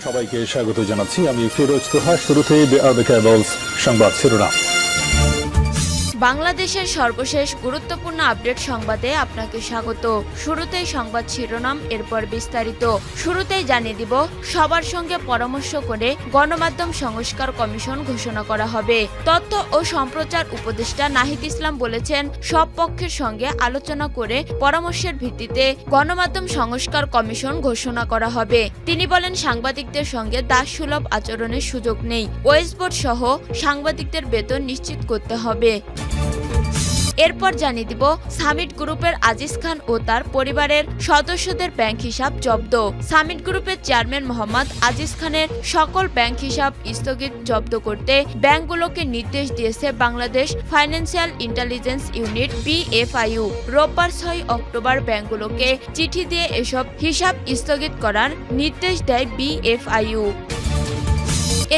সবাইকে স্বাগত জানাচ্ছি। আমি ফিরোজ তোহা। শুরুতেই সংবাদ শিরোনাম। বাংলাদেশের সর্বশেষ গুরুত্বপূর্ণ আপডেট সংবাদে আপনাকে স্বাগত। শুরুতেই সংবাদ শিরোনাম, এরপর বিস্তারিত। শুরুতেই জানিয়ে দিব, সবার সঙ্গে পরামর্শ করে গণমাধ্যম সংস্কার কমিশন ঘোষণা করা হবে। তথ্য ও সম্প্রচার উপদেষ্টা নাহিদ ইসলাম বলেছেন, সব পক্ষের সঙ্গে আলোচনা করে পরামর্শের ভিত্তিতে গণমাধ্যম সংস্কার কমিশন ঘোষণা করা হবে। তিনি বলেন, সাংবাদিকদের সঙ্গে দাসসুলভ আচরণের সুযোগ নেই। ওয়েস্টবোর্ড সহ সাংবাদিকদের বেতন নিশ্চিত করতে হবে। এরপর জানিয়ে দিব, সামিট গ্রুপের আজিজ খান ও তার পরিবারের সদস্যদের ব্যাংক হিসাব জব্দ। সামিট গ্রুপের চেয়ারম্যান মোহাম্মদ আজিজ খানের সকল ব্যাংক হিসাব স্থগিত জব্দ করতে ব্যাংকগুলোকে নির্দেশ দিয়েছে Bangladesh financial intelligence unit BFIU। রোববার 6 অক্টোবর ব্যাংকগুলোকে চিঠি দিয়ে এসব হিসাব স্থগিত করার নির্দেশ দেয় BFIU।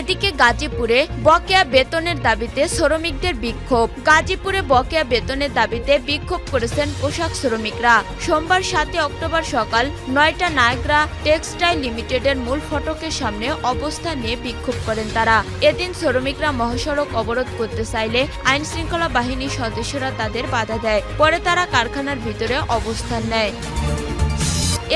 এদিকে গাজীপুরে বকেয়া বেতনের দাবিতে শ্রমিকদের বিক্ষোভ। গাজীপুরে বকেয়া বেতনের দাবিতে বিক্ষোভ করেছেন পোশাক শ্রমিকরা। সোমবার 7 অক্টোবর সকাল 9টা নায়গ্রা টেক্সটাইল লিমিটেডের মূল ফটকের সামনে অবস্থান নিয়ে বিক্ষোভ করেন তারা। এদিন শ্রমিকরা মহাসড়ক অবরোধ করতে চাইলে আইন শৃঙ্খলা বাহিনীর সদস্যরা তাদের বাধা দেয়। পরে তারা কারখানার ভিতরে অবস্থান নেয়।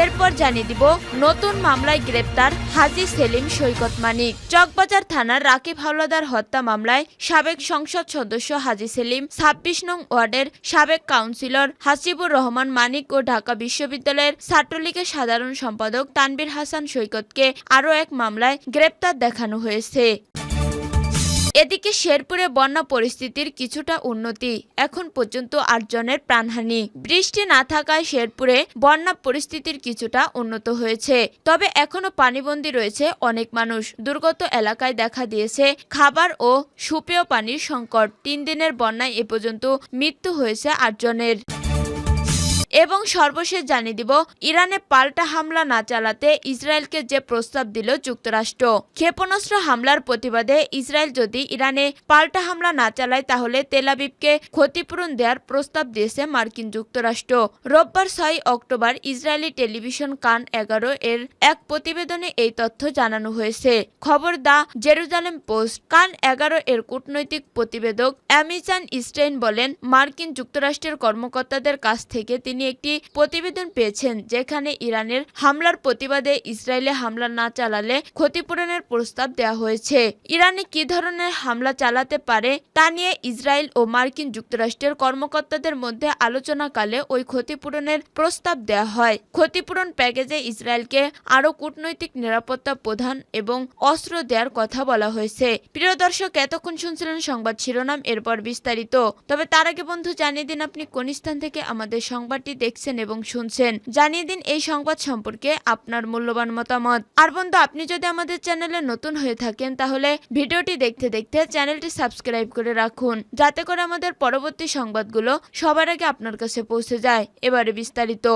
এরপর জানিয়ে দিব, নতুন মামলায় গ্রেপ্তার হাজী সেলিম সৈকত মানিক। চকবাজার থানার রাকিব হাওলাদার হত্যা মামলায় সাবেক সংসদ সদস্য হাজী সেলিম, 26 নং ওয়ার্ডের সাবেক কাউন্সিলর হাসিবুর রহমান মানিক ও ঢাকা বিশ্ববিদ্যালয়ের ছাত্রলীগের সাধারণ সম্পাদক তানভীর হাসান সৈকতকে আরও এক মামলায় গ্রেপ্তার দেখানো হয়েছে। এদিকে শেরপুরে বন্যা পরিস্থিতির কিছুটা উন্নতি। এখন পর্যন্ত 8 জনের প্রাণহানি। বৃষ্টি না থাকায় শেরপুরে বন্যা পরিস্থিতির কিছুটা উন্নত হয়েছে। তবে এখনো পানিবন্দী রয়েছে অনেক মানুষ। দুর্গত এলাকায় দেখা দিয়েছে খাবার ও সুপেয় পানির সংকট। 3 দিনের বন্যায় এ পর্যন্ত মৃত্যু হয়েছে 8 জনের। এবং সর্বশেষ জানিয়ে দিব, ইরানে পাল্টা হামলা না চালাতে ইসরায়েলকে যে প্রস্তাব দিল যুক্তরাষ্ট্র। ক্ষেপণাস্ত্র হামলার প্রতিবাদে ইসরায়েল যদি ইরানে পাল্টা হামলা না চালায় তাহলে তেল আবিবকে ক্ষতিপূরণ দেওয়ার প্রস্তাব দিয়েছে মার্কিন যুক্তরাষ্ট্র। রোববার 6 অক্টোবর ইসরায়েলি টেলিভিশন কান 11 এর এক প্রতিবেদনে এই তথ্য জানানো হয়েছে। খবর দা জেরুজালেম পোস্ট। কান 11 এর কূটনৈতিক প্রতিবেদক অ্যামিচান স্টেইন বলেন, মার্কিন যুক্তরাষ্ট্রের কর্মকর্তাদের কাছ থেকে তিনি একটি প্রতিবেদন পেয়েছেন যেখানে ইরানের হামলার প্রতিবাদে ইসরায়েলে হামলা না চালালে ক্ষতিপূরণের প্রস্তাব দেওয়া হয়েছে। ইরানে কি ধরনের হামলা চালাতে পারে তা নিয়ে ইসরায়েল ও মার্কিন যুক্তরাষ্ট্রের কর্মকর্তাদের মধ্যে আলোচনাকালে ওই ক্ষতিপূরণের প্রস্তাব দেওয়া হয়। ক্ষতিপূরণ প্যাকেজে ইসরায়েলকে আরও কূটনৈতিক নিরাপত্তা প্রদান এবং অস্ত্র দেওয়ার কথা বলা হয়েছে। প্রিয় দর্শক, এতক্ষণ শুনছিলেন সংবাদ শিরোনাম, এরপর বিস্তারিত। তবে তার আগে বন্ধু, জানিয়ে দিন আপনি কোন স্থান থেকে আমাদের সংবাদটি দেখছেন এবং শুনছেন। জানিয়ে দিন এই সংবাদ সম্পর্কে আপনার মূল্যবান মতামত। আর বন্ধু, আপনি যদি আমাদের চ্যানেলে নতুন হয়ে থাকেন তাহলে ভিডিওটি দেখতে দেখতে চ্যানেলটি সাবস্ক্রাইব করে রাখুন, যাতে করে আমাদের পরবর্তী সংবাদগুলো সবার আগে আপনার কাছে পৌঁছে যায়। এবারে বিস্তারিত।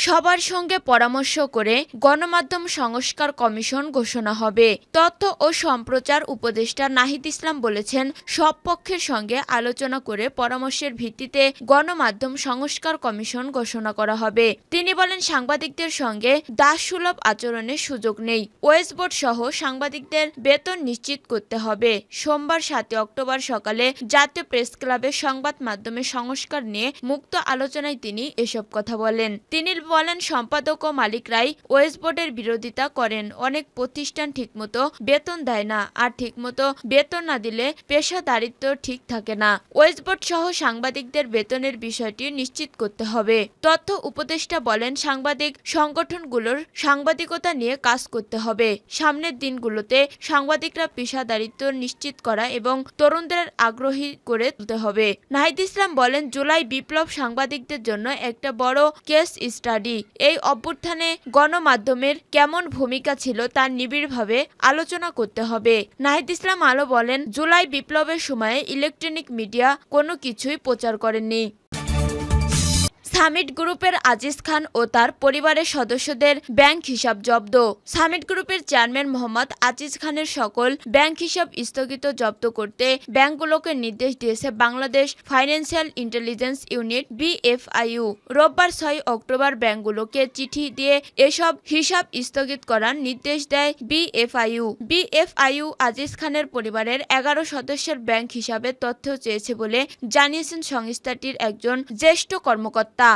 সবার সঙ্গে পরামর্শ করে গণমাধ্যম সংস্কার কমিশন ঘোষণা হবে। তথ্য ও সম্প্রচার উপদেষ্টা নাহিদ ইসলাম বলেছেন, সব পক্ষের সঙ্গে আলোচনা করে পরামর্শের ভিত্তিতে গণমাধ্যম সংস্কার কমিশন ঘোষণা করা হবে। তিনি বলেন, সাংবাদিকদের সঙ্গে দাসসুলভ আচরণের সুযোগ নেই। ওয়েস্টবোর্ড সহ সাংবাদিকদের বেতন নিশ্চিত করতে হবে। সোমবার 7 অক্টোবর সকালে জাতীয় প্রেস ক্লাবের সংবাদ মাধ্যমে সংস্কার নিয়ে মুক্ত আলোচনায় তিনি এসব কথা বলেন। তিনি বলেন, সম্পাদক ও মালিকরাই ওয়েস্টবোর্ডের বিরোধিতা করেন। অনেক প্রতিষ্ঠান ঠিকমতো বেতন দেয় না, আর ঠিকমতো বেতন না দিলে পেশাদারিত্ব ঠিক থাকে না। ওয়েস্টবোর্ড সহ সাংবাদিকদের বেতনের বিষয়টি নিশ্চিত করতে হবে। তথ্য উপদেষ্টা বলেন, সাংবাদিক সংগঠনগুলোর সাংবাদিকতা নিয়ে কাজ করতে হবে। সামনের দিনগুলোতে সাংবাদিকরা পেশাদারিত্ব নিশ্চিত করা এবং তরুণদের আগ্রহী করে তুলতে হবে। নাহিদ ইসলাম বলেন, জুলাই বিপ্লব সাংবাদিকদের জন্য একটা বড় কেস স্টাডি। এই অভ্যুত্থানে গণমাধ্যমের কেমন ভূমিকা ছিল তা নিবিড়ভাবে আলোচনা করতে হবে। নাহিদ ইসলাম আলো বলেন, জুলাই বিপ্লবের সময়ে ইলেকট্রনিক মিডিয়া কোনো কিছুই প্রচার করেননি। সামিট গ্রুপের আজিজ খান ও তার পরিবারের সদস্যদের ব্যাংক হিসাব জব্দ। সামিট গ্রুপের চেয়ারম্যান মোহাম্মদ আজিজ খানের সকল ব্যাংক হিসাব স্থগিত জব্দ করতে ব্যাংকগুলোকে নির্দেশ দিয়েছে Bangladesh financial intelligence unit BFIU। রোববার 6 অক্টোবর ব্যাংকগুলোকে চিঠি দিয়ে এসব হিসাব স্থগিত করার নির্দেশ দেয় BFIU আজিজ খানের পরিবারের 11 সদস্যের ব্যাংক হিসাবের তথ্য চেয়েছে বলে জানিয়েছেন সংস্থাটির একজন জ্যেষ্ঠ কর্মকর্তা।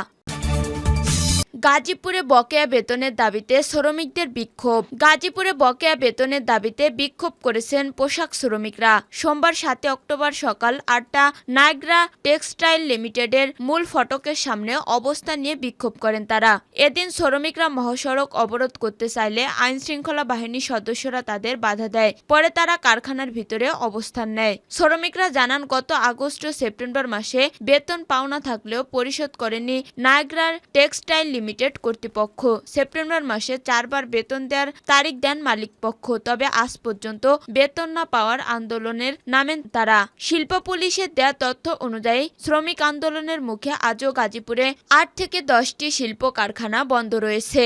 গাজীপুরে বকেয়া বেতনের দাবিতে শ্রমিকদের বিক্ষোভ। গাজীপুরে বকেয়া বেতনের দাবিতে বিক্ষোভ করেছেন পোশাক শ্রমিকরা। সোমবার 7 অক্টোবর সকাল 8টা নায়গ্রা টেক্সটাইল লিমিটেডের মূল ফটকের সামনে অবস্থান নিয়ে বিক্ষোভ করেন তারা। এদিন শ্রমিকরা মহাসড়ক অবরোধ করতে চাইলে আইনশৃঙ্খলা বাহিনীর সদস্যরা তাদের বাধা দেয়। পরে তারা কারখানার ভিতরে অবস্থান নেয়। শ্রমিকরা জানান, গত আগস্ট ও সেপ্টেম্বর মাসে বেতন পাওনা থাকলেও পরিশোধ করেনি নায়গ্রার টেক্সটাইল লিমিটেড কর্তৃপক্ষ। সেপ্টেম্বর মাসে 4 বার বেতন দেওয়ার তারিখ দেন মালিকপক্ষ, তবে আজ পর্যন্ত বেতন না পাওয়ার আন্দোলনের নামেন তারা। শিল্প পুলিশের দেয়া তথ্য অনুযায়ী শ্রমিক আন্দোলনের মুখে আজও গাজীপুরে 8 থেকে 10টি শিল্প কারখানা বন্ধ রয়েছে।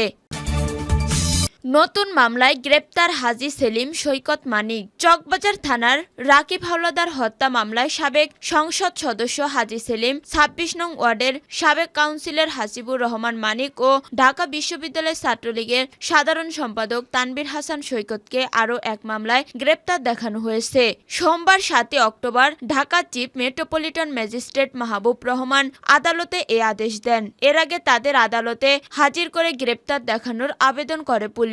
নতুন মামলায় গ্রেপ্তার হাজী সেলিম সৈকত মানিক। চকবাজার থানার রাকিব হাওলাদার হত্যা মামলায় সাবেক সংসদ সদস্য হাজী সেলিম, 26 নং ওয়ার্ডের সাবেক কাউন্সিলর হাসিবুর রহমান মানিক ও ঢাকা বিশ্ববিদ্যালয় ছাত্রলীগের সাধারণ সম্পাদক তানভীর হাসান সৈকতকে আরও এক মামলায় গ্রেপ্তার দেখানো হয়েছে। সোমবার 7 October Dhaka chief metropolitan magistrate Mahbub Rahman আদালতে এ আদেশ দেন। এর আগে তাদের আদালতে হাজির করে গ্রেপ্তার দেখানোর আবেদন করে পুলিশ।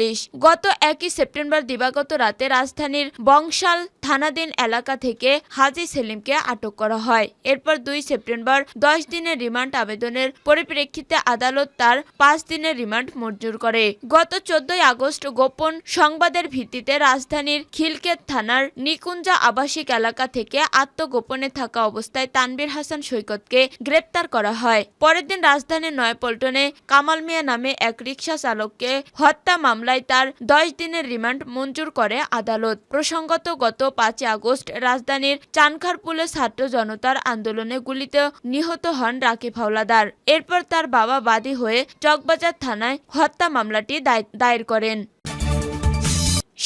গত 1 সেপ্টেম্বর দিবাগত রাতে রাজধানীর বংশাল থানাধীন এলাকা থেকে হাজী সেলিমকে আটক করা হয়। এরপর 2 সেপ্টেম্বর 10 দিনের রিমান্ড আবেদনের পরিপ্রেক্ষিতে আদালত তার 5 দিনের রিমান্ড মঞ্জুর করে। গত 14 আগস্ট গোপন সংবাদের ভিত্তিতে রাজধানীর খিলক্ষেত থানার নিকুঞ্জা আবাসিক এলাকা থেকে আত্মগোপনে থাকা অবস্থায় তানভীর হাসান সৈকতকে গ্রেপ্তার করা হয়। পরের দিন রাজধানীর নয়াপল্টনে কামাল মিয়া নামে এক রিকশা চালককে হত্যা মামলায় তার 10 দিনের রিমান্ড মঞ্জুর করে আদালত। প্রসঙ্গত, গত 5 আগস্ট রাজধানীর চানখারপুলে ছাত্র জনতার আন্দোলনে গুলিতে নিহত হন রাকিব হাওলাদার। এরপর তার বাবা বাদী হয়ে চকবাজার থানায় হত্যা মামলাটি দায়ের করেন।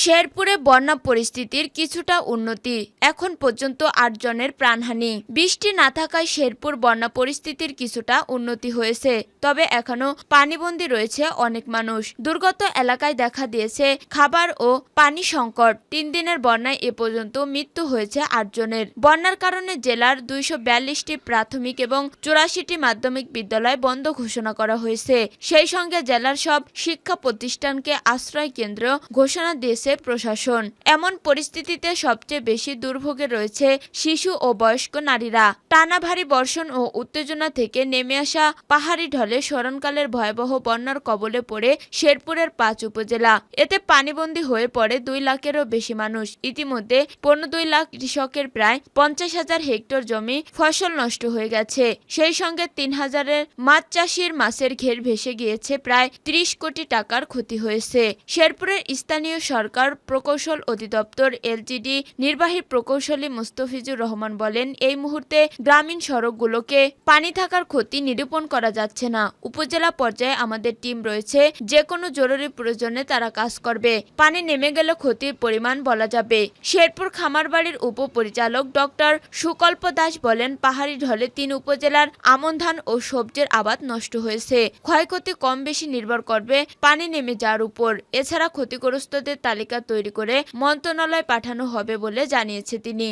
শেরপুরে বন্যা পরিস্থিতির কিছুটা উন্নতি, এখন পর্যন্ত 8 জনের প্রাণহানি। বৃষ্টি না থাকায় শেরপুর বন্যা পরিস্থিতির কিছুটা উন্নতি হয়েছে, তবে এখনো পানিবন্দী রয়েছে অনেক মানুষ। দুর্গত এলাকায় দেখা দিয়েছে খাবার ও পানি সংকট। 3 দিনের বন্যায় এ পর্যন্ত মৃত্যু হয়েছে 8 জনের। বন্যার কারণে জেলার 242টি প্রাথমিক এবং 84টি মাধ্যমিক বিদ্যালয় বন্ধ ঘোষণা করা হয়েছে। সেই সঙ্গে জেলার সব শিক্ষা প্রতিষ্ঠানকে আশ্রয় কেন্দ্র ঘোষণা দিয়েছে প্রশাসন। এমন পরিস্থিতিতে সবচেয়ে বেশি দুর্ভোগে রয়েছে শিশু ও বয়স্ক নারীরা। টানা ভারী বর্ষণ ও উত্তেজনা থেকে নেমে আসা পাহাড়ি ঢলে স্মরণকালের ভয়াবহ বন্যার কবলে পড়ে শেরপুরের 5 উপজেলা। এতে পানিবন্দী হয়ে পড়ে 2 লাখেরও বেশি মানুষ। ইতিমধ্যে 15 লাখ কৃষকের প্রায় 50,000 হেক্টর জমি ফসল নষ্ট হয়ে গেছে। সেই সঙ্গে 3,000-এর মাছ চাষির মাছের ঘের ভেসে গিয়েছে, প্রায় 30 কোটি টাকার ক্ষতি হয়েছে। শেরপুরের স্থানীয় সরকার প্রকৌশল অধিদপ্তর LGD নির্বাহী প্রকৌশলী মুস্তাফিজুর রহমান বলেন, এই মুহূর্তে গ্রামীণ সড়কগুলোকে পানি থাকার ক্ষতি নিরূপণ করা যাচ্ছে না। উপজেলা পর্যায়ে আমাদের টিম রয়েছে, যে কোনো জরুরি প্রয়োজনে তারা কাজ করবে। পানি নেমে গেলে ক্ষতির পরিমাণ বলা যাবে। শেরপুর খামারবাড়ির উপপরিচালক ডক্টর সুকল্প দাস বলেন, পাহাড়ি ঢলে 3 উপজেলার আমন ধান ও সবজির আবাদ নষ্ট হয়েছে। ক্ষয়ক্ষতি কম বেশি নির্ভর করবে পানি নেমে যাওয়ার উপর। এছাড়া ক্ষতিগ্রস্তদের তালিকা তৈরি করে মন্ত্রণালয়ে পাঠানো হবে বলে জানিয়েছে তিনি।